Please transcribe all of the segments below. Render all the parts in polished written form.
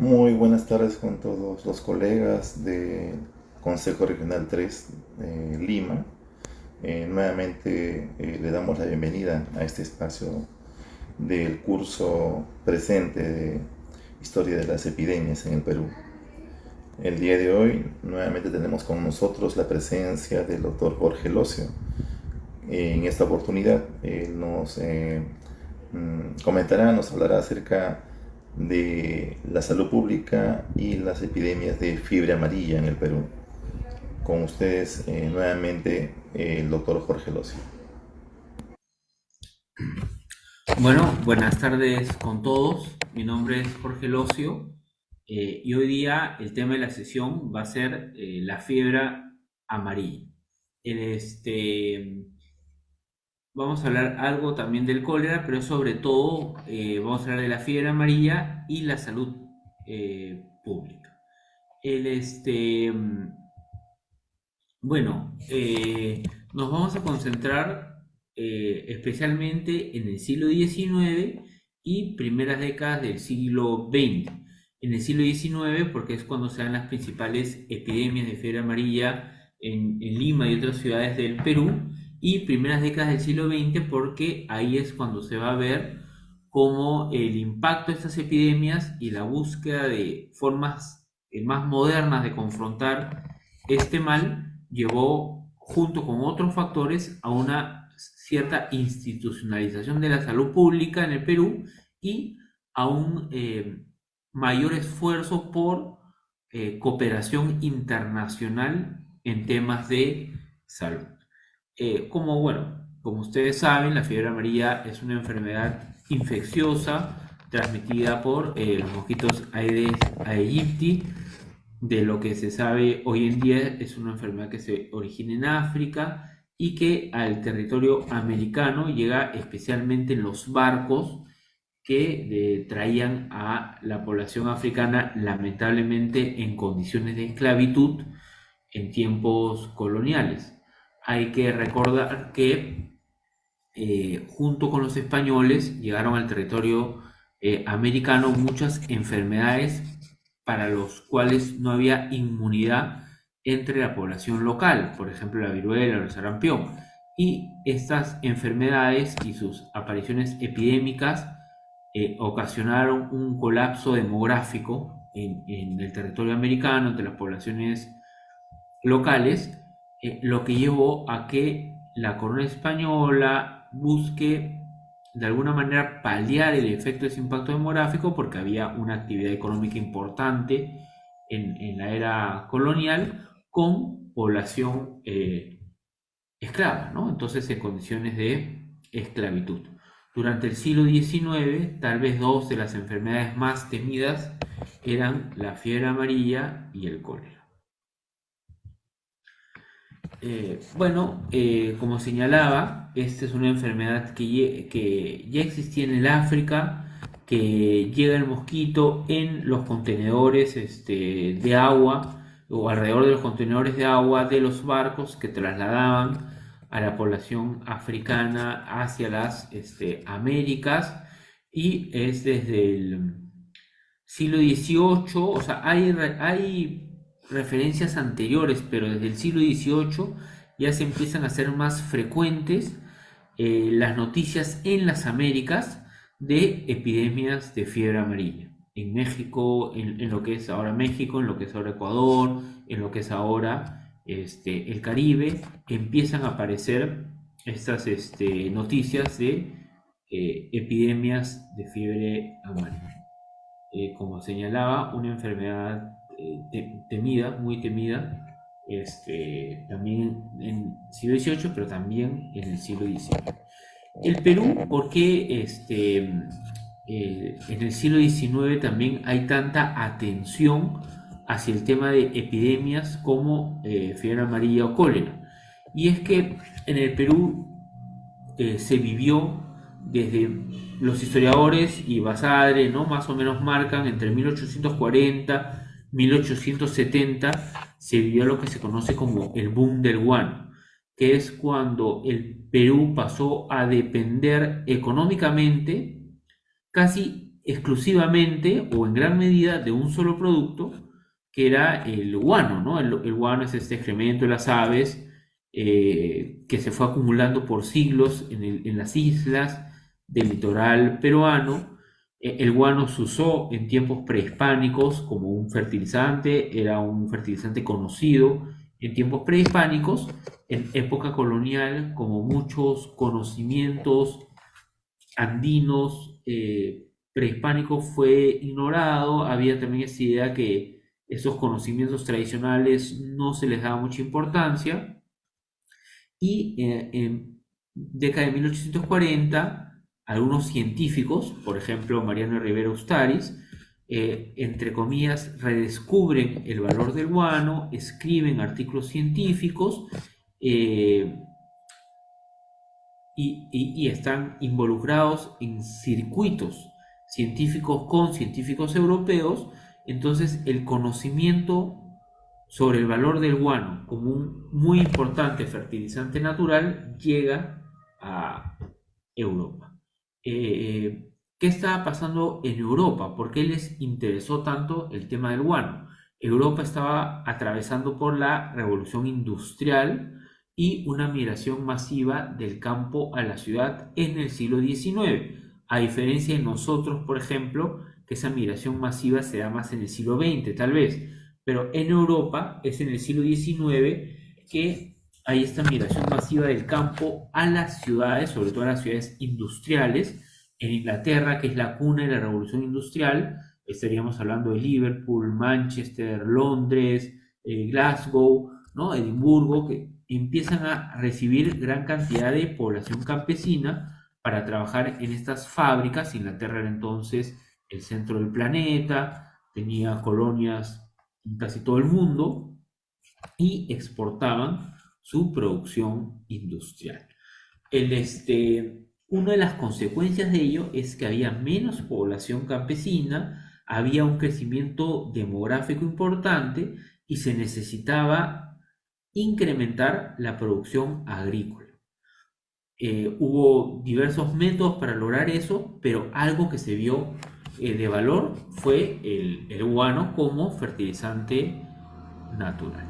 Muy buenas tardes con todos los colegas del Consejo Regional 3 de Lima. Nuevamente le damos la bienvenida a este espacio del curso presente de Historia de las Epidemias en el Perú. El día de hoy nuevamente tenemos con nosotros la presencia del doctor Jorge Locio. En esta oportunidad nos comentará, nos hablará acerca de la salud pública y las epidemias de fiebre amarilla en el Perú. Con ustedes nuevamente el doctor Jorge Locio. Bueno, buenas tardes con todos. Mi nombre es Jorge Locio y hoy día el tema de la sesión va a ser la fiebre amarilla. En vamos a hablar algo también del cólera, pero sobre todo vamos a hablar de la fiebre amarilla y la salud pública. El, este, mm, Bueno, nos vamos a concentrar especialmente en el siglo XIX y primeras décadas del siglo XX. En el siglo XIX, porque es cuando se dan las principales epidemias de fiebre amarilla en Lima y otras ciudades del Perú, y primeras décadas del siglo XX, porque ahí es cuando se va a ver cómo el impacto de estas epidemias y la búsqueda de formas más modernas de confrontar este mal llevó, junto con otros factores, a una cierta institucionalización de la salud pública en el Perú y a un mayor esfuerzo por cooperación internacional en temas de salud. Como ustedes saben, la fiebre amarilla es una enfermedad infecciosa transmitida por los mosquitos Aedes aegypti. De lo que se sabe hoy en día, es una enfermedad que se origina en África y que al territorio americano llega especialmente en los barcos que traían a la población africana, lamentablemente en condiciones de esclavitud en tiempos coloniales. Hay que recordar que junto con los españoles llegaron al territorio americano muchas enfermedades para los cuales no había inmunidad entre la población local, por ejemplo la viruela o el sarampión. Y estas enfermedades y sus apariciones epidémicas ocasionaron un colapso demográfico en el territorio americano entre las poblaciones locales, lo que llevó a que la corona española busque de alguna manera paliar el efecto de ese impacto demográfico, porque había una actividad económica importante en la era colonial con población esclava, ¿no? Entonces en condiciones de esclavitud. Durante el siglo XIX, tal vez dos de las enfermedades más temidas eran la fiebre amarilla y el cólera. Como señalaba, esta es una enfermedad que ya existía en el África, que llega el mosquito en los contenedores de agua o alrededor de los contenedores de agua de los barcos que trasladaban a la población africana hacia las Américas, y es desde el siglo XVIII. O sea, hay referencias anteriores, pero desde el siglo XVIII ya se empiezan a hacer más frecuentes las noticias en las Américas de epidemias de fiebre amarilla. En México, en lo que es ahora México, en lo que es ahora Ecuador, en lo que es ahora el Caribe, empiezan a aparecer estas noticias de epidemias de fiebre amarilla. Como señalaba, una enfermedad temida, muy temida, también en el siglo XVIII, pero también en el siglo XIX. El Perú, ¿por qué en el siglo XIX también hay tanta atención hacia el tema de epidemias como fiebre amarilla o cólera? Y es que en el Perú se vivió desde los historiadores y Basadre, ¿no? Más o menos marcan entre 1840 y 1870 se vivió lo que se conoce como el boom del guano, que es cuando el Perú pasó a depender económicamente casi exclusivamente o en gran medida de un solo producto, que era el guano, ¿no? El guano es este excremento de las aves que se fue acumulando por siglos en las islas del litoral peruano. El guano se usó en tiempos prehispánicos como un fertilizante, era un fertilizante conocido en tiempos prehispánicos, en época colonial, como muchos conocimientos andinos prehispánicos fue ignorado. Había también esta idea que esos conocimientos tradicionales no se les daba mucha importancia, y en década de 1840 algunos científicos, por ejemplo Mariano Rivera Ustaris, entre comillas, redescubren el valor del guano, escriben artículos científicos eh, y están involucrados en circuitos científicos con científicos europeos. Entonces el conocimiento sobre el valor del guano como un muy importante fertilizante natural llega a Europa. ¿Qué estaba pasando en Europa? ¿Por qué les interesó tanto el tema del guano? Europa estaba atravesando por la revolución industrial y una migración masiva del campo a la ciudad en el siglo XIX, a diferencia de nosotros, por ejemplo, que esa migración masiva se da más en el siglo XX, tal vez, pero en Europa es en el siglo XIX que hay esta migración masiva del campo a las ciudades, sobre todo a las ciudades industriales. En Inglaterra, que es la cuna de la revolución industrial, estaríamos hablando de Liverpool, Manchester, Londres, Glasgow, ¿no? Edimburgo, que empiezan a recibir gran cantidad de población campesina para trabajar en estas fábricas. Inglaterra era entonces el centro del planeta, tenía colonias en casi todo el mundo y exportaban su producción industrial. Una de las consecuencias de ello es que había menos población campesina, había un crecimiento demográfico importante y se necesitaba incrementar la producción agrícola. Hubo diversos métodos para lograr eso, pero algo que se vio de valor fue el guano como fertilizante natural.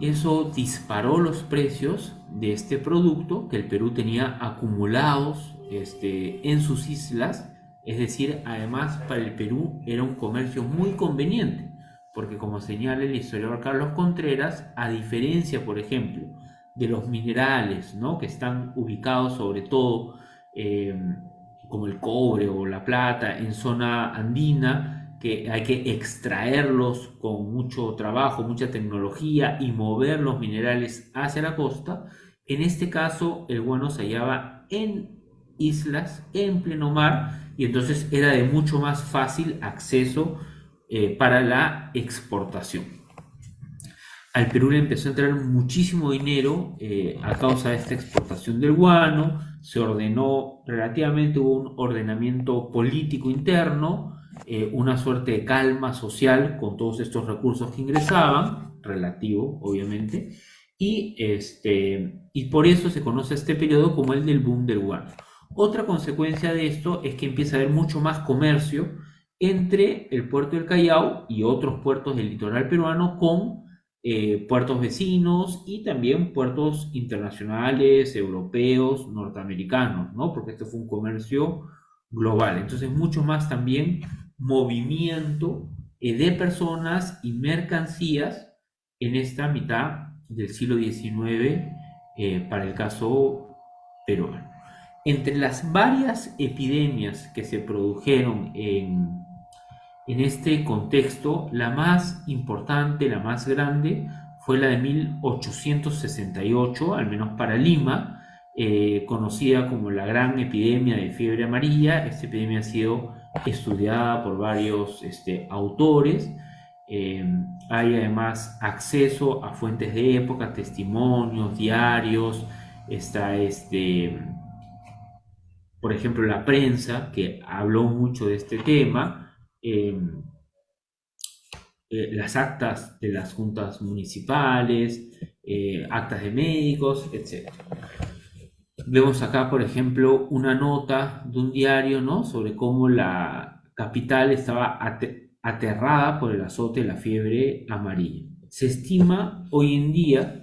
Eso disparó los precios de este producto que el Perú tenía acumulados en sus islas. Es decir, además para el Perú era un comercio muy conveniente, porque como señala el historiador Carlos Contreras, a diferencia, por ejemplo, de los minerales, ¿no?, que están ubicados sobre todo eh, como el cobre o la plata en zona andina, que hay que extraerlos con mucho trabajo, mucha tecnología y mover los minerales hacia la costa. En este caso, el guano se hallaba en islas, en pleno mar, y entonces era de mucho más fácil acceso para la exportación. Al Perú le empezó a entrar muchísimo dinero a causa de esta exportación del guano. Se ordenó relativamente, hubo un ordenamiento político interno, una suerte de calma social con todos estos recursos que ingresaban, relativo obviamente, y por eso se conoce este periodo como el del boom del guano. Otra consecuencia de esto es que empieza a haber mucho más comercio entre el puerto del Callao y otros puertos del litoral peruano con puertos vecinos y también puertos internacionales, europeos, norteamericanos, ¿no? Porque esto fue un comercio global. Entonces, mucho más también movimiento de personas y mercancías en esta mitad del siglo XIX para el caso peruano. Entre las varias epidemias que se produjeron en este contexto, la más importante, la más grande, fue la de 1868, al menos para Lima, conocida como la gran epidemia de fiebre amarilla. Esta epidemia ha sido estudiada por varios autores. Hay además acceso a fuentes de época, testimonios, diarios. Está por ejemplo, la prensa, que habló mucho de este tema, las actas de las juntas municipales, actas de médicos, etc. Vemos acá, por ejemplo, una nota de un diario, ¿no? Sobre cómo la capital estaba aterrada por el azote de la fiebre amarilla. Se estima hoy en día,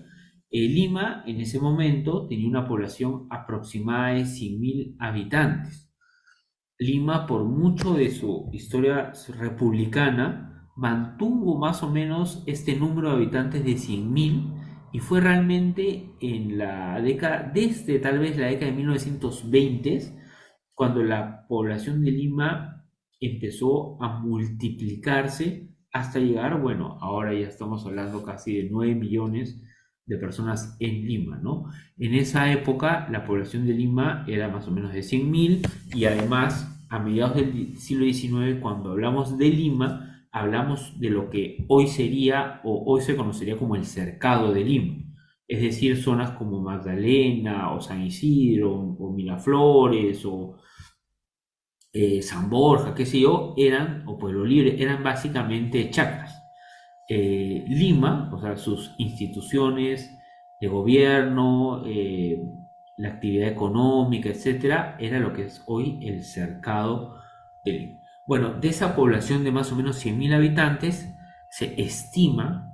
Lima en ese momento tenía una población aproximada de 100.000 habitantes. Lima, por mucho de su historia republicana, mantuvo más o menos este número de habitantes de 100.000 y fue realmente en la década, desde tal vez la década de 1920, cuando la población de Lima empezó a multiplicarse hasta llegar, bueno, ahora ya estamos hablando casi de 9 millones de personas en Lima, ¿no? En esa época la población de Lima era más o menos de 100.000 y además a mediados del siglo XIX, cuando hablamos de Lima, hablamos de lo que hoy sería o hoy se conocería como el Cercado de Lima, es decir, zonas como Magdalena o San Isidro o Miraflores o San Borja, qué sé yo, eran, o Pueblo Libre, eran básicamente chacras. Lima, o sea, sus instituciones de gobierno, la actividad económica, etcétera, era lo que es hoy el Cercado de Lima. Bueno, de esa población de más o menos 100.000 habitantes, se estima,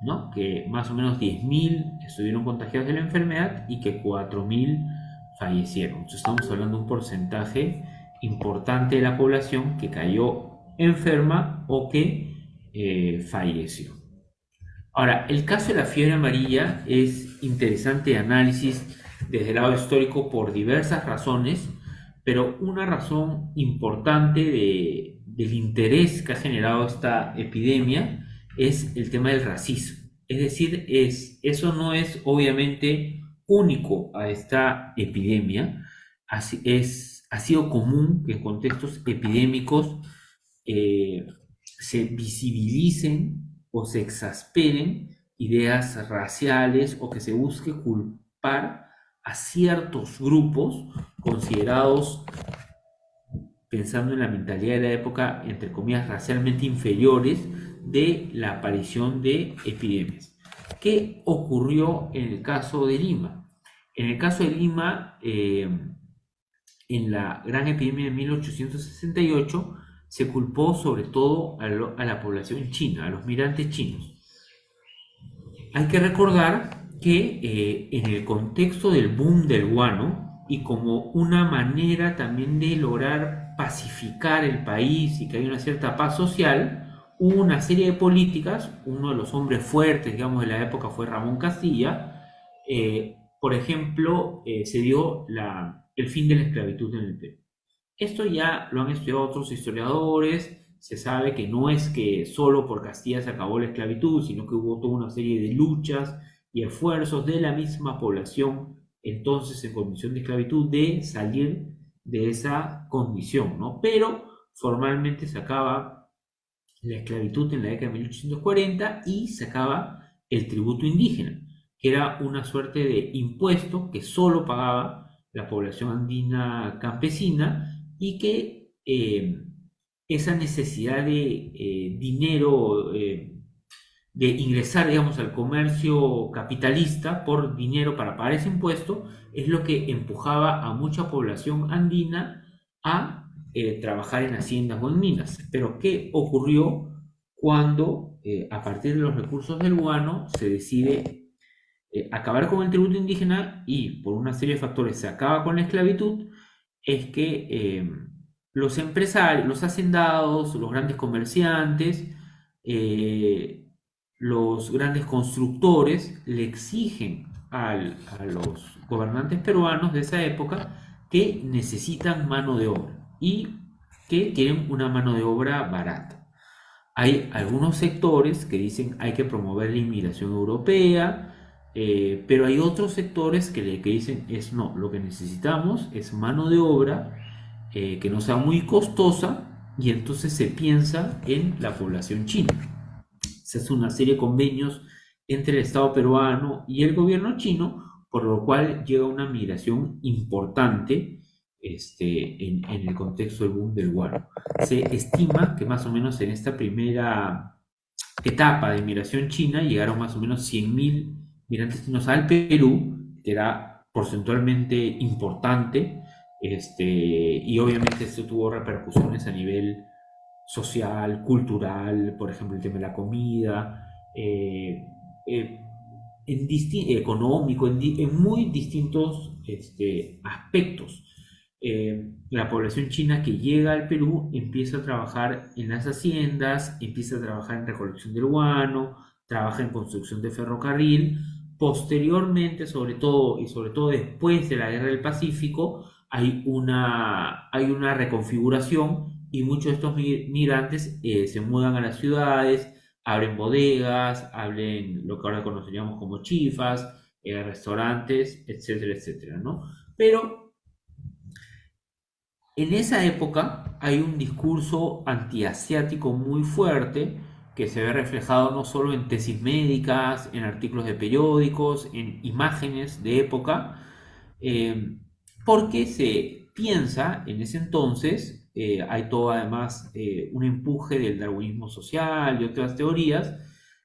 ¿no?, que más o menos 10.000 estuvieron contagiados de la enfermedad y que 4.000 fallecieron. Entonces estamos hablando de un porcentaje importante de la población que cayó enferma o que falleció. Ahora, el caso de la fiebre amarilla es interesante de análisis desde el lado histórico por diversas razones, pero una razón importante del interés que ha generado esta epidemia es el tema del racismo. Es decir, eso no es obviamente único a esta epidemia. Ha sido común que en contextos epidémicos eh, se visibilicen o se exasperen ideas raciales o que se busque culpar a ciertos grupos considerados, pensando en la mentalidad de la época, entre comillas, racialmente inferiores, de la aparición de epidemias. ¿Qué ocurrió en el caso de Lima? En el caso de Lima, en la gran epidemia de 1868, se culpó sobre todo a la población china, a los migrantes chinos. Hay que recordar que en el contexto del boom del guano y como una manera también de lograr pacificar el país y que haya una cierta paz social, hubo una serie de políticas. Uno de los hombres fuertes, digamos, de la época fue Ramón Castilla. Por ejemplo, se dio el fin de la esclavitud en el Perú. Esto ya lo han estudiado otros historiadores. Se sabe que no es que solo por Castilla se acabó la esclavitud, sino que hubo toda una serie de luchas y esfuerzos de la misma población entonces en condición de esclavitud de salir de esa condición, ¿no? Pero formalmente se acaba la esclavitud en la década de 1840 y se acaba el tributo indígena, que era una suerte de impuesto que solo pagaba la población andina campesina y que esa necesidad de dinero, de ingresar, digamos, al comercio capitalista por dinero para pagar ese impuesto, es lo que empujaba a mucha población andina a trabajar en haciendas o en minas. Pero ¿qué ocurrió cuando, a partir de los recursos del guano, se decide acabar con el tributo indígena y por una serie de factores se acaba con la esclavitud? Es que los empresarios, los hacendados, los grandes comerciantes, eh, los grandes constructores le exigen a los gobernantes peruanos de esa época que necesitan mano de obra y que quieren una mano de obra barata. Hay algunos sectores que dicen hay que promover la inmigración europea, pero hay otros sectores que dicen es no, lo que necesitamos es mano de obra que no sea muy costosa, y entonces se piensa en la población china. Se hace una serie de convenios entre el Estado peruano y el gobierno chino, por lo cual llega una migración importante en el contexto del boom del guano. Se estima que más o menos en esta primera etapa de migración china llegaron más o menos 100.000 migrantes chinos al Perú, que era porcentualmente importante, y obviamente esto tuvo repercusiones a nivel social, cultural, por ejemplo, el tema de la comida, eh, económico, en muy distintos aspectos. La población china que llega al Perú empieza a trabajar en las haciendas, empieza a trabajar en recolección del guano, trabaja en construcción de ferrocarril. Posteriormente, sobre todo después de la Guerra del Pacífico, hay una reconfiguración y muchos de estos migrantes se mudan a las ciudades, abren bodegas, abren lo que ahora conoceríamos como chifas, restaurantes, etcétera, etcétera, ¿no? Pero en esa época hay un discurso antiasiático muy fuerte que se ve reflejado no solo en tesis médicas, en artículos de periódicos, en imágenes de época, eh, porque se piensa en ese entonces, hay todo además un empuje del darwinismo social y otras teorías,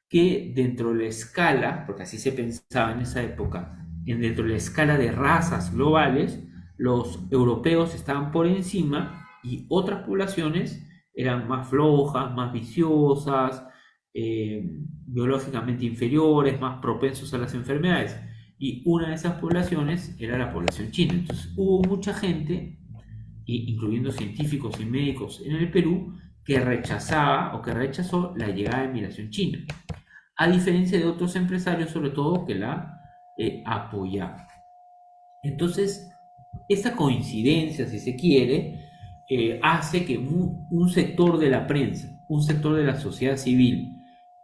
que dentro de la escala, porque así se pensaba en esa época, dentro de la escala de razas globales, los europeos estaban por encima y otras poblaciones eran más flojas, más viciosas, biológicamente inferiores, más propensos a las enfermedades. Y una de esas poblaciones era la población china. Entonces hubo mucha gente, incluyendo científicos y médicos en el Perú, que rechazaba o que rechazó la llegada de migración china, a diferencia de otros empresarios, sobre todo, que la apoyaban. Entonces, esta coincidencia, si se quiere, hace que un sector de la prensa, un sector de la sociedad civil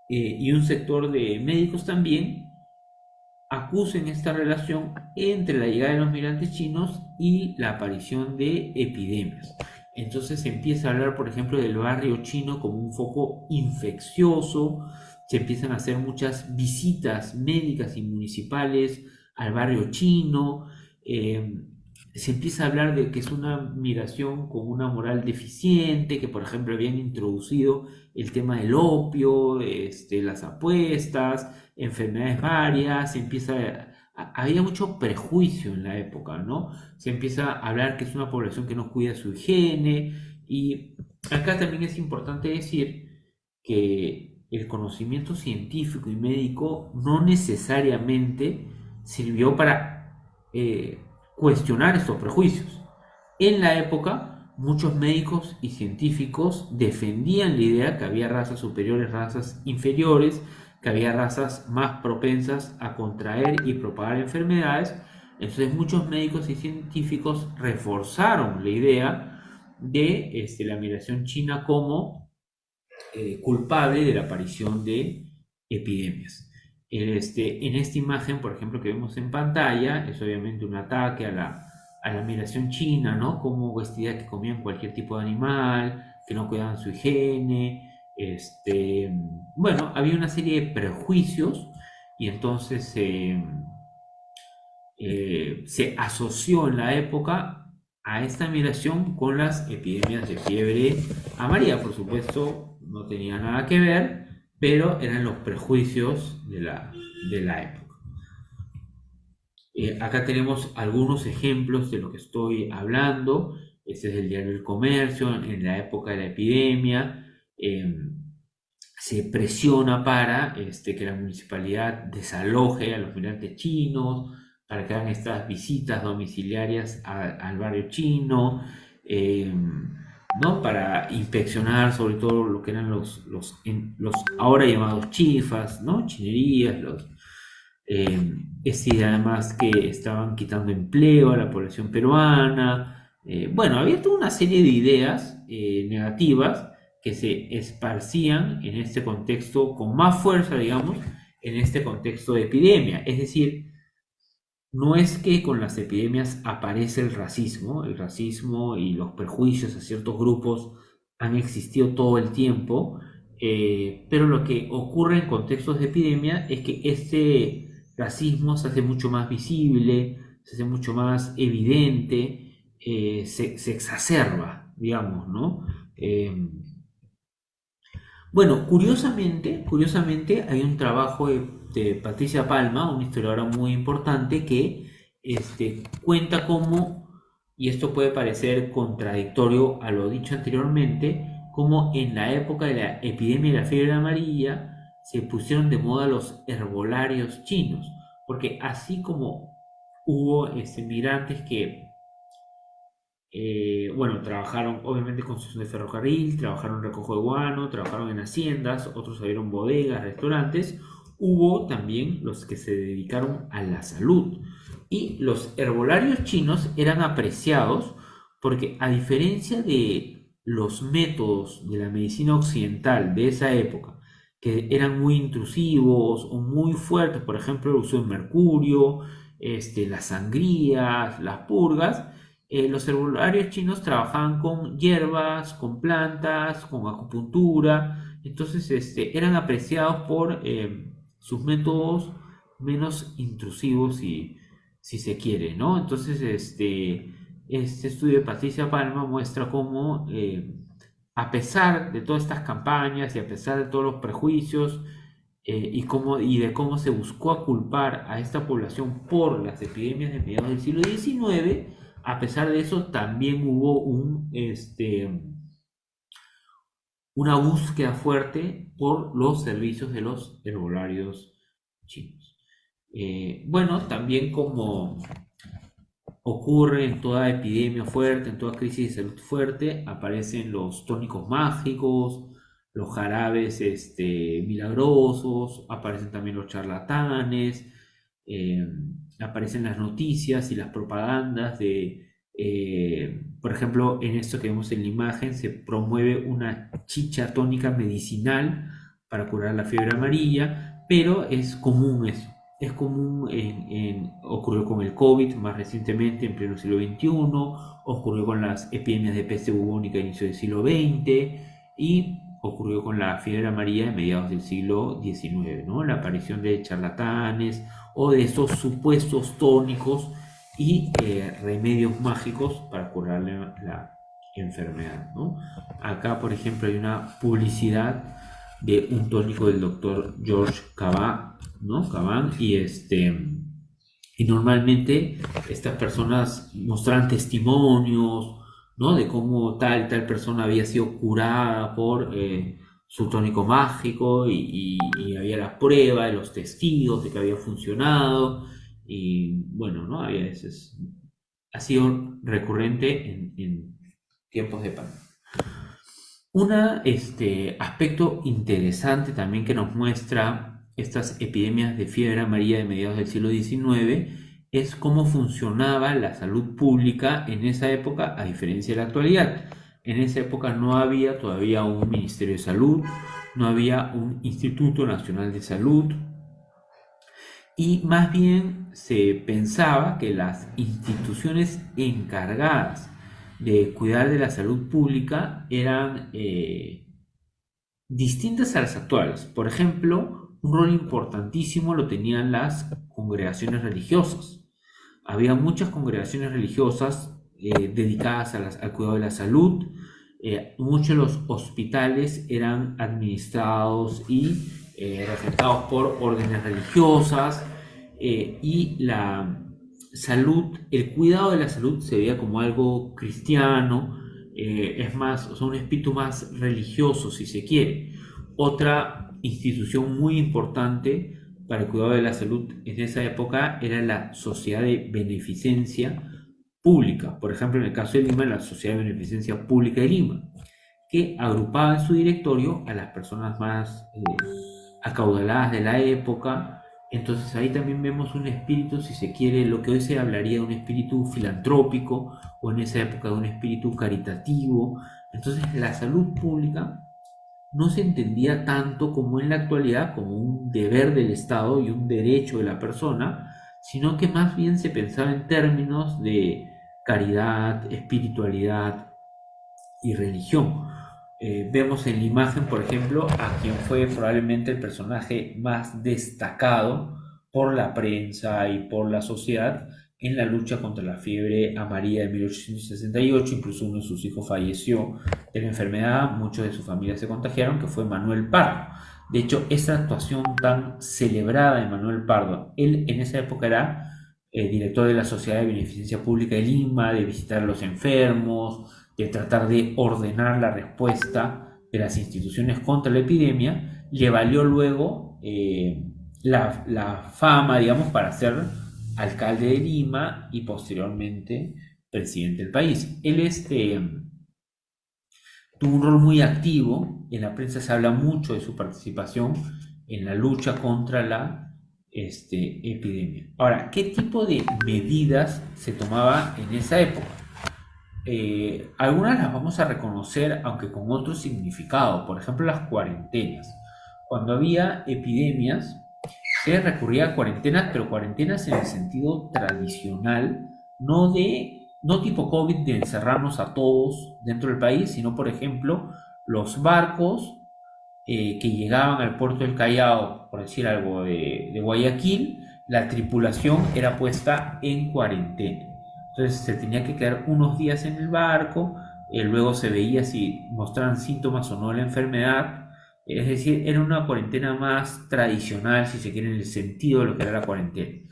y un sector de médicos también acusen esta relación entre la llegada de los migrantes chinos y la aparición de epidemias. Entonces se empieza a hablar, por ejemplo, del barrio chino como un foco infeccioso, se empiezan a hacer muchas visitas médicas y municipales al barrio chino, se empieza a hablar de que es una migración con una moral deficiente, que por ejemplo habían introducido el tema del opio, las apuestas, enfermedades varias, había mucho prejuicio en la época, ¿no? Se empieza a hablar que es una población que no cuida su higiene, y acá también es importante decir que el conocimiento científico y médico no necesariamente sirvió para cuestionar estos prejuicios. En la época, muchos médicos y científicos defendían la idea que había razas superiores, razas inferiores, que había razas más propensas a contraer y propagar enfermedades. Entonces muchos médicos y científicos reforzaron la idea de la migración china como culpable de la aparición de epidemias. En esta imagen, por ejemplo, que vemos en pantalla, es obviamente un ataque a la migración china, ¿no? Como esta idea que comían cualquier tipo de animal, que no cuidaban su higiene. Bueno, había una serie de prejuicios y entonces se asoció en la época a esta migración con las epidemias de fiebre amarilla. Por supuesto, no tenía nada que ver, pero eran los prejuicios de la época. Acá tenemos algunos ejemplos de lo que estoy hablando. Este es el diario El Comercio, en la época de la epidemia. Se presiona para que la municipalidad desaloje a los migrantes chinos, para que hagan estas visitas domiciliarias al barrio chino, ¿no? Para inspeccionar sobre todo lo que eran los ahora llamados chifas, ¿no? Chinerías, es además que estaban quitando empleo a la población peruana. Bueno, había toda una serie de ideas negativas que se esparcían en este contexto con más fuerza, digamos, en este contexto de epidemia. Es decir, no es que con las epidemias aparece el racismo y los prejuicios a ciertos grupos han existido todo el tiempo, pero lo que ocurre en contextos de epidemia es que este racismo se hace mucho más visible, se hace mucho más evidente, se exacerba, digamos, ¿no? Bueno, curiosamente hay un trabajo de Patricia Palma, una historiadora muy importante, que cuenta cómo, y esto puede parecer contradictorio a lo dicho anteriormente, como en la época de la epidemia de la fiebre amarilla se pusieron de moda los herbolarios chinos, porque así como hubo migrantes que bueno, trabajaron obviamente en construcción de ferrocarril, trabajaron en recojo de guano, trabajaron en haciendas, otros abrieron bodegas, restaurantes. Hubo también los que se dedicaron a la salud. Y los herbolarios chinos eran apreciados porque, a diferencia de los métodos de la medicina occidental de esa época, que eran muy intrusivos o muy fuertes, por ejemplo el uso de mercurio, las sangrías, las purgas, los herbolarios chinos trabajaban con hierbas, con plantas, con acupuntura. Entonces eran apreciados por sus métodos menos intrusivos, si se quiere, ¿no? Entonces este estudio de Patricia Palma muestra cómo, a pesar de todas estas campañas y a pesar de todos los prejuicios, y de cómo se buscó culpar a esta población por las epidemias de mediados del siglo XIX, a pesar de eso también hubo una búsqueda fuerte por los servicios de los herbolarios chinos. Bueno, también como ocurre en toda epidemia fuerte, en toda crisis de salud fuerte, aparecen los tónicos mágicos, los jarabes milagrosos, aparecen también los charlatanes, aparecen las noticias y las propagandas por ejemplo, en esto que vemos en la imagen, se promueve una chicha tónica medicinal para curar la fiebre amarilla, pero es común eso. Es común, ocurrió con el COVID más recientemente, en pleno siglo XXI, ocurrió con las epidemias de peste bubónica a inicio del siglo XX y ocurrió con la fiebre amarilla de mediados del siglo XIX, ¿no? La aparición de charlatanes o de esos supuestos tónicos y remedios mágicos para curarle la enfermedad, ¿no? Acá, por ejemplo, hay una publicidad de un tónico del doctor George Caban, ¿no? Caban, y normalmente estas personas mostraban testimonios, ¿no? De cómo tal persona había sido curada por su tónico mágico y había la prueba de los testigos de que había funcionado. Y bueno, ¿no? Ha sido recurrente en tiempos de pandemia. Un aspecto interesante también que nos muestra estas epidemias de fiebre amarilla de mediados del siglo XIX es cómo funcionaba la salud pública en esa época, a diferencia de la actualidad. En esa época no había todavía un Ministerio de Salud, no había un Instituto Nacional de Salud, y más bien se pensaba que las instituciones encargadas de cuidar de la salud pública eran distintas a las actuales. Por ejemplo, un rol importantísimo lo tenían las congregaciones religiosas. Había muchas congregaciones religiosas dedicadas al cuidado de la salud. Muchos de los hospitales eran administrados y regentados por órdenes religiosas, y la salud, el cuidado de la salud se veía como algo cristiano, es más, o sea, un espíritu más religioso, si se quiere. Otra institución muy importante para el cuidado de la salud en esa época era la Sociedad de Beneficencia Pública, por ejemplo, en el caso de Lima, la Sociedad de Beneficencia Pública de Lima, que agrupaba en su directorio a las personas más acaudaladas de la época. Entonces ahí también vemos un espíritu, si se quiere, lo que hoy se hablaría de un espíritu filantrópico, o en esa época de un espíritu caritativo. Entonces la salud pública no se entendía tanto como en la actualidad, como un deber del Estado y un derecho de la persona, sino que más bien se pensaba en términos de caridad, espiritualidad y religión. Vemos en la imagen, por ejemplo, a quien fue probablemente el personaje más destacado por la prensa y por la sociedad en la lucha contra la fiebre amarilla de 1868. Incluso uno de sus hijos falleció de la enfermedad, muchos de su familia se contagiaron, que fue Manuel Pardo. De hecho, esa actuación tan celebrada de Manuel Pardo, él en esa época era director de la Sociedad de Beneficencia Pública de Lima, de visitar a los enfermos, de tratar de ordenar la respuesta de las instituciones contra la epidemia, le valió luego la fama, digamos, para ser alcalde de Lima y posteriormente presidente del país. Él tuvo un rol muy activo, en la prensa se habla mucho de su participación en la lucha contra la epidemia. Ahora, ¿qué tipo de medidas se tomaba en esa época? Algunas las vamos a reconocer, aunque con otro significado. Por ejemplo, las cuarentenas. Cuando había epidemias, se recurría a cuarentenas, pero cuarentenas en el sentido tradicional, no tipo COVID de encerrarnos a todos dentro del país, sino, por ejemplo, los barcos que llegaban al puerto del Callao, por decir algo, de Guayaquil, la tripulación era puesta en cuarentena. Entonces se tenía que quedar unos días en el barco, luego se veía si mostraban síntomas o no de la enfermedad. Es decir, era una cuarentena más tradicional, si se quiere, en el sentido de lo que era la cuarentena.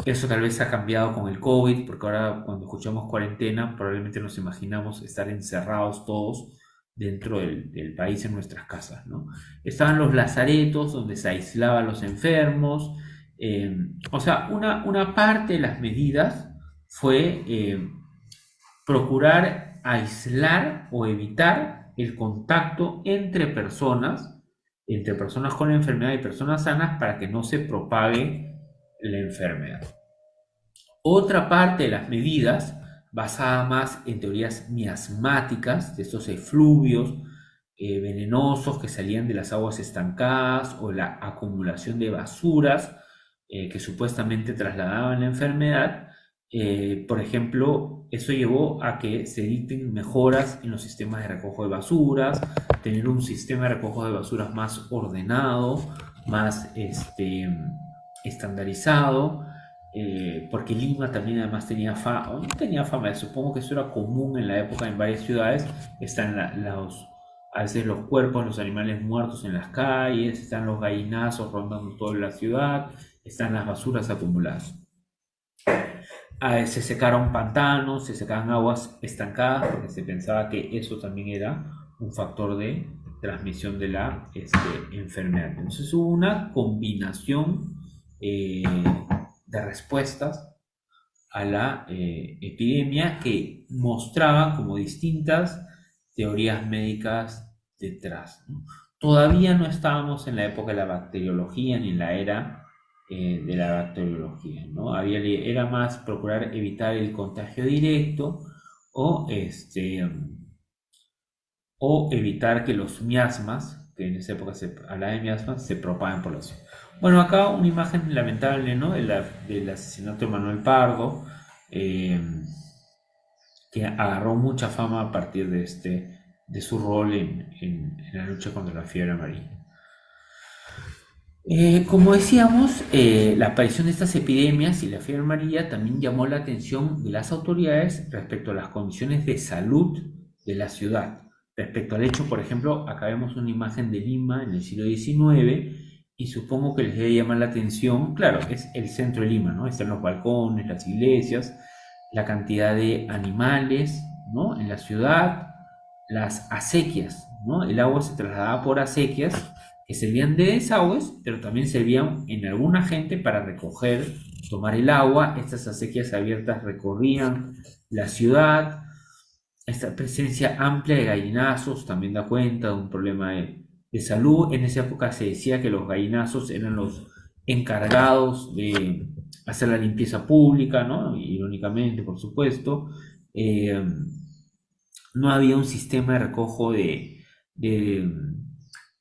Eso tal vez ha cambiado con el COVID, porque ahora cuando escuchamos cuarentena probablemente nos imaginamos estar encerrados todos dentro del país en nuestras casas, ¿no? Estaban los lazaretos donde se aislaban los enfermos. O sea, una parte de las medidas fue procurar aislar o evitar el contacto entre personas con la enfermedad y personas sanas para que no se propague la enfermedad. Otra parte de las medidas, basada más en teorías miasmáticas, de estos efluvios venenosos que salían de las aguas estancadas o la acumulación de basuras que supuestamente trasladaban la enfermedad. Por ejemplo, eso llevó a que se dicten mejoras en los sistemas de recojo de basuras, tener un sistema de recojo de basuras más ordenado, más estandarizado, porque Lima también además tenía fama, o no tenía fama, supongo que eso era común en la época en varias ciudades. Están a veces los cuerpos de los animales muertos en las calles, están los gallinazos rondando toda la ciudad, están las basuras acumuladas. Se secaron pantanos, se secaban aguas estancadas, porque se pensaba que eso también era un factor de transmisión de la enfermedad. Entonces hubo una combinación de respuestas a la epidemia que mostraban como distintas teorías médicas detrás, ¿no? Todavía no estábamos en la época de la bacteriología ni en la era de la bacteriología, ¿no? Era más procurar evitar el contagio directo o, o evitar que los miasmas, que en esa época se hablaba de miasmas, se propaguen por la ciudad. Bueno, acá una imagen lamentable, ¿no? Del asesinato de Manuel Pardo, que agarró mucha fama a partir de su rol en la lucha contra la fiebre amarilla. Como decíamos, la aparición de estas epidemias y la fiebre amarilla también llamó la atención de las autoridades respecto a las condiciones de salud de la ciudad. Respecto al hecho, por ejemplo, acá vemos una imagen de Lima en el siglo XIX y supongo que les debe llamar la atención, claro, es el centro de Lima, ¿no? Están los balcones, las iglesias, la cantidad de animales, ¿no? En la ciudad, las acequias, ¿no? El agua se trasladaba por acequias que servían de desagües, pero también servían en alguna gente para recoger, tomar el agua. Estas acequias abiertas recorrían la ciudad. Esta presencia amplia de gallinazos también da cuenta de un problema de salud. En esa época se decía que los gallinazos eran los encargados de hacer la limpieza pública, ¿no? Irónicamente, por supuesto. No había un sistema de recojo de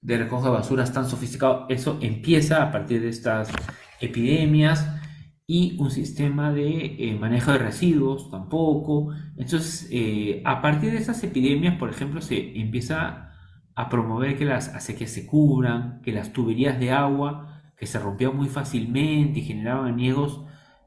recojo de basuras tan sofisticado. Eso empieza a partir de estas epidemias, y un sistema de manejo de residuos tampoco. Entonces, a partir de estas epidemias, por ejemplo, se empieza a promover que las acequias se cubran, que las tuberías de agua que se rompían muy fácilmente y generaban añejos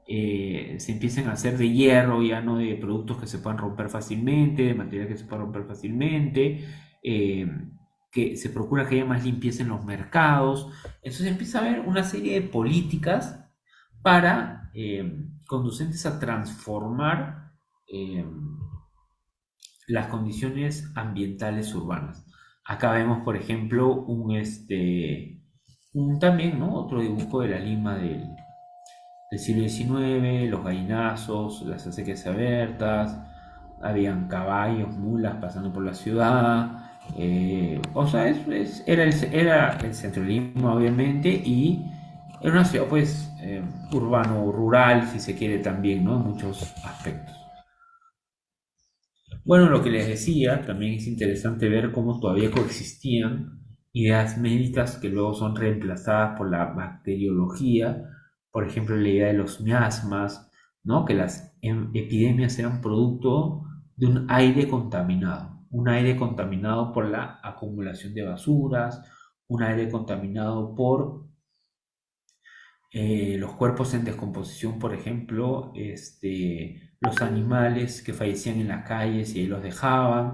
se empiecen a hacer de hierro, ya no de productos que se puedan romper fácilmente, de material que se pueda romper fácilmente. Que se procura que haya más limpieza en los mercados. Entonces empieza a haber una serie de políticas para conducentes a transformar las condiciones ambientales urbanas. Acá vemos, por ejemplo, también, ¿no? Otro dibujo de la Lima del siglo XIX, los gallinazos, las acequias abiertas, habían caballos, mulas pasando por la ciudad. O sea, era el centro de Lima, obviamente, y era una ciudad, pues, urbano-rural, si se quiere también, ¿no? En muchos aspectos. Bueno, lo que les decía, también es interesante ver cómo todavía coexistían ideas médicas que luego son reemplazadas por la bacteriología, por ejemplo, la idea de los miasmas, ¿no? Que las epidemias eran producto de un aire contaminado por la acumulación de basuras, un aire contaminado por los cuerpos en descomposición, por ejemplo, los animales que fallecían en las calles y ahí los dejaban,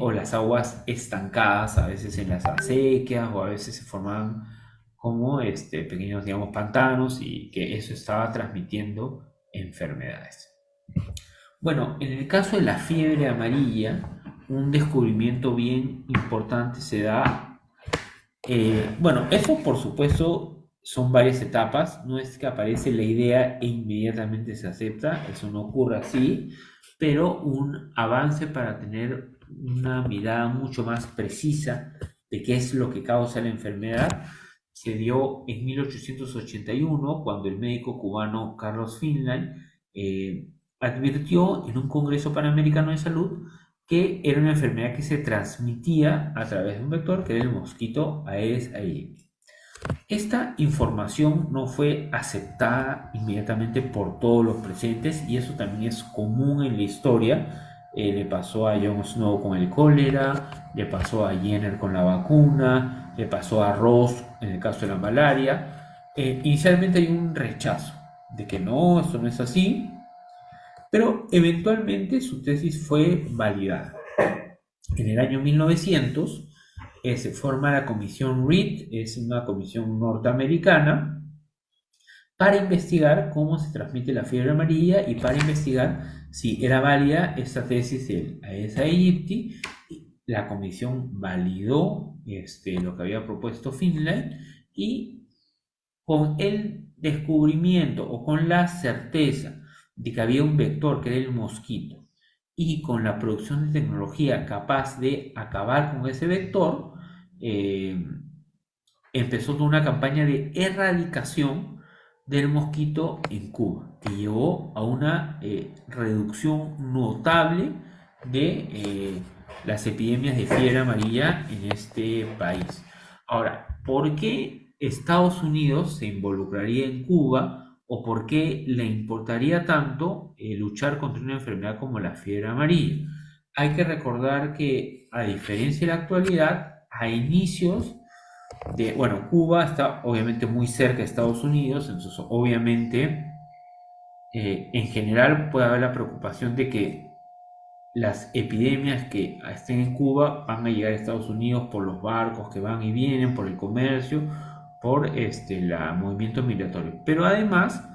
o las aguas estancadas, a veces en las acequias, o a veces se formaban como pequeños, digamos, pantanos, y que eso estaba transmitiendo enfermedades. Bueno, en el caso de la fiebre amarilla, un descubrimiento bien importante se da. Bueno, eso por supuesto son varias etapas, no es que aparece la idea e inmediatamente se acepta, eso no ocurre así, pero un avance para tener una mirada mucho más precisa de qué es lo que causa la enfermedad se dio en 1881, cuando el médico cubano Carlos Finlay advirtió en un Congreso Panamericano de Salud que era una enfermedad que se transmitía a través de un vector, que era el mosquito Aedes aegypti. Esta información no fue aceptada inmediatamente por todos los presentes, y eso también es común en la historia. Le pasó a Jon Snow con el cólera, le pasó a Jenner con la vacuna, le pasó a Ross en el caso de la malaria. Inicialmente hay un rechazo de que no, esto no es así, pero eventualmente su tesis fue validada. En el año 1900 se forma la comisión Reed, es una comisión norteamericana, para investigar cómo se transmite la fiebre amarilla y para investigar si era válida esta tesis del Aedes aegypti. La comisión validó lo que había propuesto Finlay, y con el descubrimiento o con la certeza de que había un vector que era el mosquito, y con la producción de tecnología capaz de acabar con ese vector, empezó toda una campaña de erradicación del mosquito en Cuba, que llevó a una reducción notable de las epidemias de fiebre amarilla en este país. Ahora, ¿por qué Estados Unidos se involucraría en Cuba, o por qué le importaría tanto luchar contra una enfermedad como la fiebre amarilla? Hay que recordar que, a diferencia de la actualidad, a inicios bueno, Cuba está obviamente muy cerca de Estados Unidos, entonces obviamente en general puede haber la preocupación de que las epidemias que estén en Cuba van a llegar a Estados Unidos por los barcos que van y vienen, por el comercio, por el movimiento migratorio. Pero además,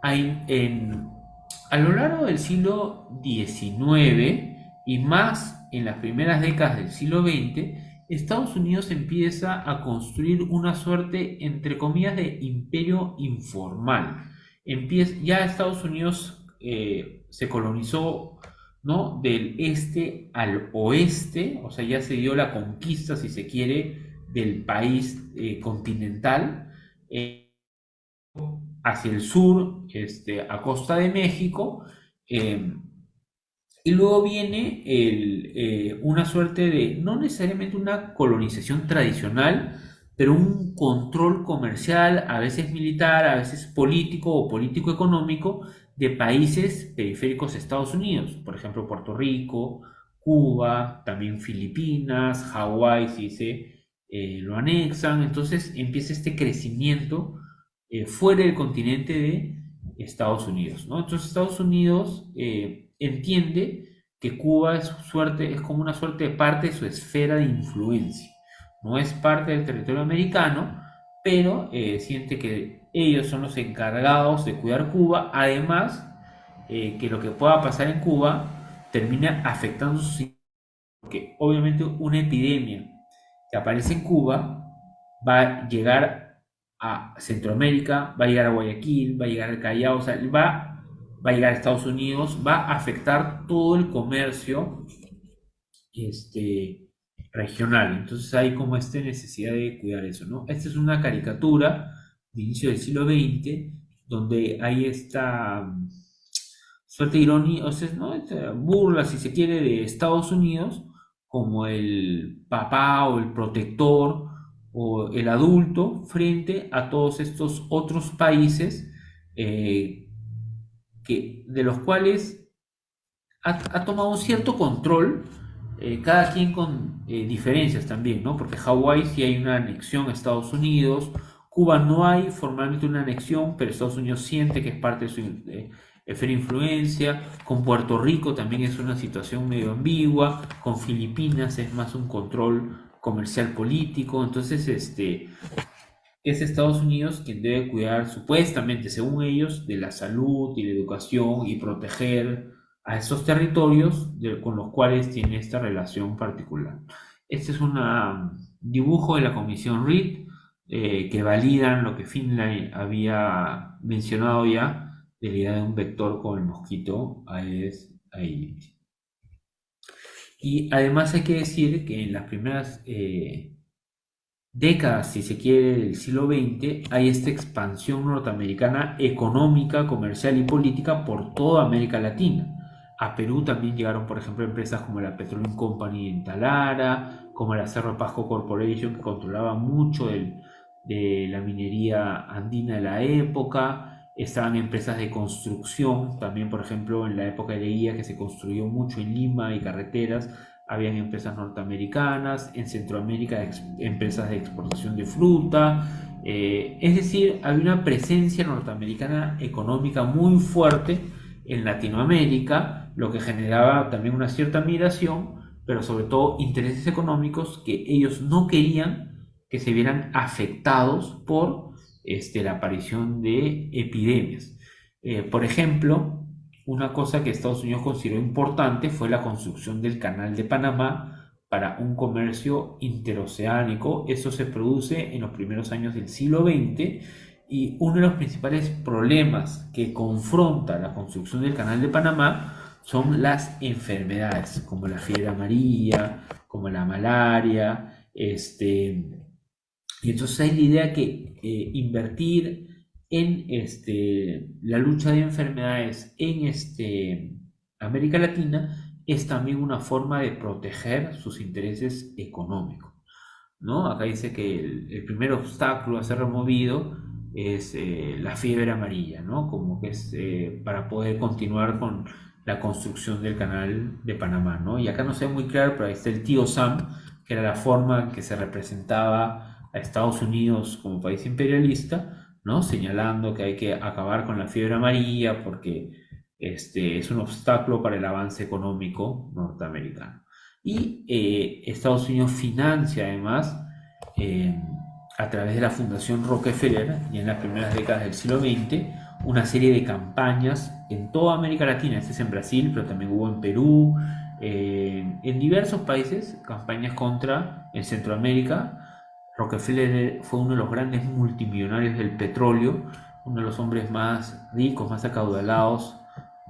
a lo largo del siglo XIX y más en las primeras décadas del siglo XX, Estados Unidos empieza a construir una suerte, entre comillas, de imperio informal. Ya Estados Unidos se colonizó, ¿no?, del este al oeste, o sea, ya se dio la conquista, si se quiere, del país continental, hacia el sur, a costa de México, y luego viene una suerte de, no necesariamente una colonización tradicional, pero un control comercial, a veces militar, a veces político o político-económico, de países periféricos de Estados Unidos. Por ejemplo, Puerto Rico, Cuba, también Filipinas, Hawái, si se lo anexan. Entonces empieza este crecimiento fuera del continente de Estados Unidos, ¿no? Entonces Estados Unidos entiende que Cuba es como una suerte de parte de su esfera de influencia. No es parte del territorio americano, pero siente que ellos son los encargados de cuidar Cuba, además que lo que pueda pasar en Cuba termina afectando sus, porque obviamente una epidemia que aparece en Cuba va a llegar a Centroamérica, va a llegar a Guayaquil, va a llegar al Callao, o sea, va a llegar a Estados Unidos, va a afectar todo el comercio regional. Entonces hay como esta necesidad de cuidar eso, ¿no? Esta es una caricatura de inicio del siglo XX donde hay esta suerte de ironía, o sea, ¿no? Esta burla, si se quiere, de Estados Unidos como el papá o el protector o el adulto frente a todos estos otros países de los cuales ha tomado un cierto control, cada quien con diferencias también, ¿no? Porque Hawái sí hay una anexión a Estados Unidos, Cuba no hay formalmente una anexión, pero Estados Unidos siente que es parte de su esfera de influencia, con Puerto Rico también es una situación medio ambigua, con Filipinas es más un control comercial político, entonces es Estados Unidos quien debe cuidar, supuestamente, según ellos, de la salud y la educación y proteger a esos territorios con los cuales tiene esta relación particular. Este es un dibujo de la Comisión Reed que validan lo que Finlay había mencionado ya de la idea de un vector con el mosquito Aedes aegypti. Y además hay que decir que en las primeras décadas, si se quiere, del siglo XX, hay esta expansión norteamericana económica, comercial y política por toda América Latina. A Perú también llegaron, por ejemplo, empresas como la Petroleum Company en Talara, como la Cerro Pasco Corporation, que controlaba mucho de la minería andina de la época. Estaban empresas de construcción, también, por ejemplo, en la época de Leguía, que se construyó mucho en Lima y carreteras, habían empresas norteamericanas, en Centroamérica empresas de exportación de fruta, es decir, había una presencia norteamericana económica muy fuerte en Latinoamérica, lo que generaba también una cierta migración, pero sobre todo intereses económicos que ellos no querían que se vieran afectados por la aparición de epidemias. Por ejemplo, una cosa que Estados Unidos consideró importante fue la construcción del Canal de Panamá para un comercio interoceánico. Eso se produce en los primeros años del siglo XX y uno de los principales problemas que confronta la construcción del Canal de Panamá son las enfermedades, como la fiebre amarilla, como la malaria, y entonces hay la idea que invertir en la lucha de enfermedades en América Latina es también una forma de proteger sus intereses económicos, ¿no? Acá dice que el primer obstáculo a ser removido es la fiebre amarilla, ¿no? Como que es para poder continuar con la construcción del canal de Panamá, ¿no? Y acá no se ve muy claro, pero ahí está el tío Sam, que era la forma en que se representaba a Estados Unidos como país imperialista, ¿no? Señalando que hay que acabar con la fiebre amarilla porque es un obstáculo para el avance económico norteamericano. Y Estados Unidos financia además a través de la Fundación Rockefeller y en las primeras décadas del siglo XX una serie de campañas en toda América Latina, este es en Brasil, pero también hubo en Perú, en diversos países, campañas en Centroamérica. Rockefeller fue uno de los grandes multimillonarios del petróleo, uno de los hombres más ricos, más acaudalados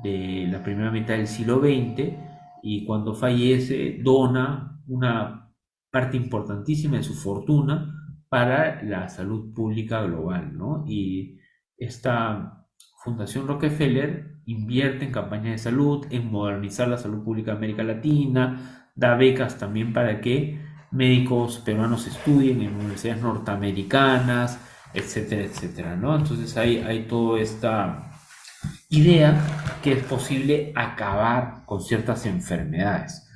de la primera mitad del siglo XX, y cuando fallece dona una parte importantísima de su fortuna para la salud pública global, ¿no? Y esta Fundación Rockefeller invierte en campañas de salud, en modernizar la salud pública de América Latina, da becas también para que médicos peruanos estudien en universidades norteamericanas, etcétera, etcétera, ¿no? Entonces hay toda esta idea que es posible acabar con ciertas enfermedades.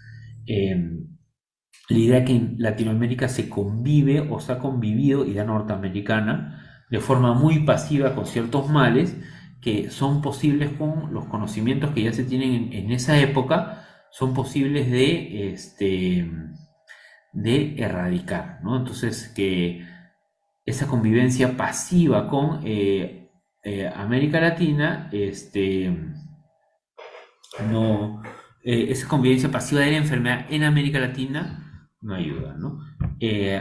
La idea que en Latinoamérica se convive o se ha convivido, idea norteamericana, de forma muy pasiva con ciertos males que son posibles con los conocimientos que ya se tienen en esa época, son posibles de erradicar, ¿no? Entonces que esa convivencia pasiva con América Latina, no, esa convivencia pasiva de la enfermedad en América Latina no ayuda, ¿no?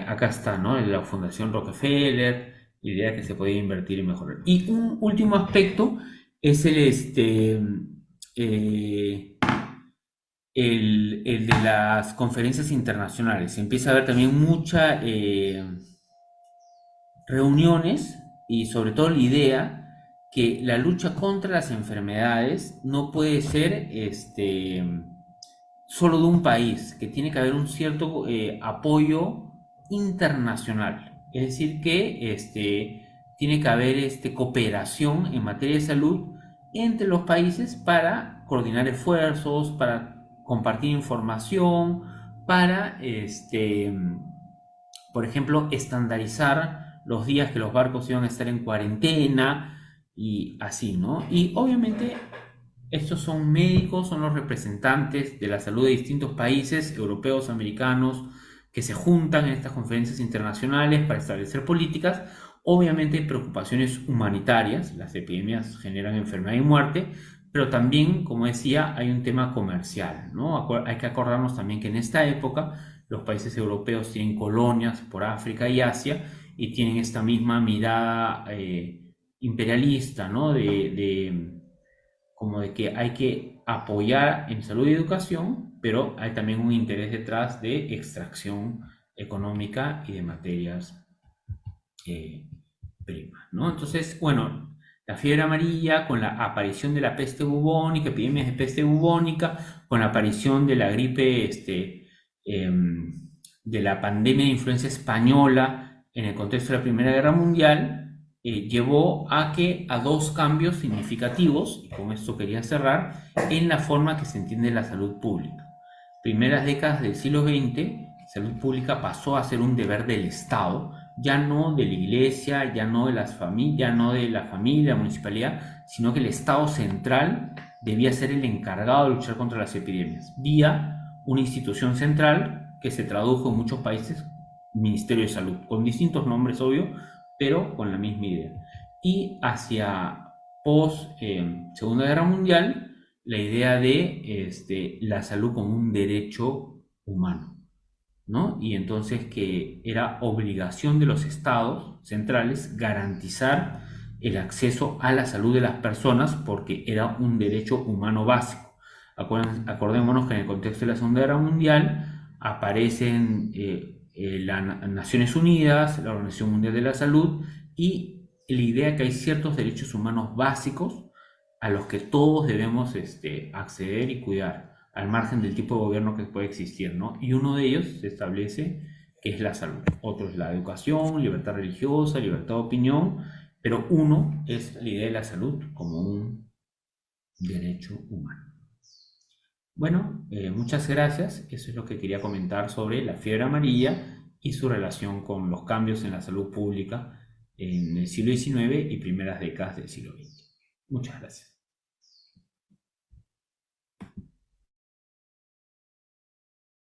Acá está, ¿no? La Fundación Rockefeller, la idea de que se podía invertir y mejorar. Y un último aspecto es eh, el de las conferencias internacionales. Se empieza a ver también muchas reuniones y sobre todo la idea que la lucha contra las enfermedades no puede ser solo de un país, que tiene que haber un cierto apoyo internacional. Es decir, que tiene que haber cooperación en materia de salud entre los países para coordinar esfuerzos, para compartir información, para, por ejemplo, estandarizar los días que los barcos iban a estar en cuarentena y así, ¿no? Y obviamente estos son médicos, son los representantes de la salud de distintos países, europeos, americanos, que se juntan en estas conferencias internacionales para establecer políticas. Obviamente hay preocupaciones humanitarias, las epidemias generan enfermedad y muerte, pero también, como decía, hay un tema comercial, ¿no? Hay que acordarnos también que en esta época los países europeos tienen colonias por África y Asia y tienen esta misma mirada imperialista, ¿no? Como de que hay que apoyar en salud y educación, pero hay también un interés detrás de extracción económica y de materias primas, ¿no? Entonces, bueno, la fiebre amarilla con la aparición de la peste bubónica, epidemias de peste bubónica, con la aparición de la gripe, de la pandemia de influenza española en el contexto de la Primera Guerra Mundial, llevó a dos cambios significativos, y con esto quería cerrar, en la forma que se entiende la salud pública. Primeras décadas del siglo XX, salud pública pasó a ser un deber del Estado, ya no de la iglesia, ya no de las familias, ya no de la familia, la municipalidad, sino que el Estado central debía ser el encargado de luchar contra las epidemias, vía una institución central que se tradujo en muchos países, Ministerio de Salud, con distintos nombres, obvio, pero con la misma idea. Y hacia post Segunda Guerra Mundial, la idea de la salud como un derecho humano, ¿no? Y entonces que era obligación de los estados centrales garantizar el acceso a la salud de las personas porque era un derecho humano básico. Acordémonos que en el contexto de la Segunda Guerra Mundial aparecen las Naciones Unidas, la Organización Mundial de la Salud y la idea que hay ciertos derechos humanos básicos a los que todos debemos acceder y cuidar, al margen del tipo de gobierno que puede existir, ¿no? Y uno de ellos se establece que es la salud, otro es la educación, libertad religiosa, libertad de opinión, pero uno es la idea de la salud como un derecho humano. Bueno, muchas gracias. Eso es lo que quería comentar sobre la fiebre amarilla y su relación con los cambios en la salud pública en el siglo XIX y primeras décadas del siglo XX. Muchas gracias.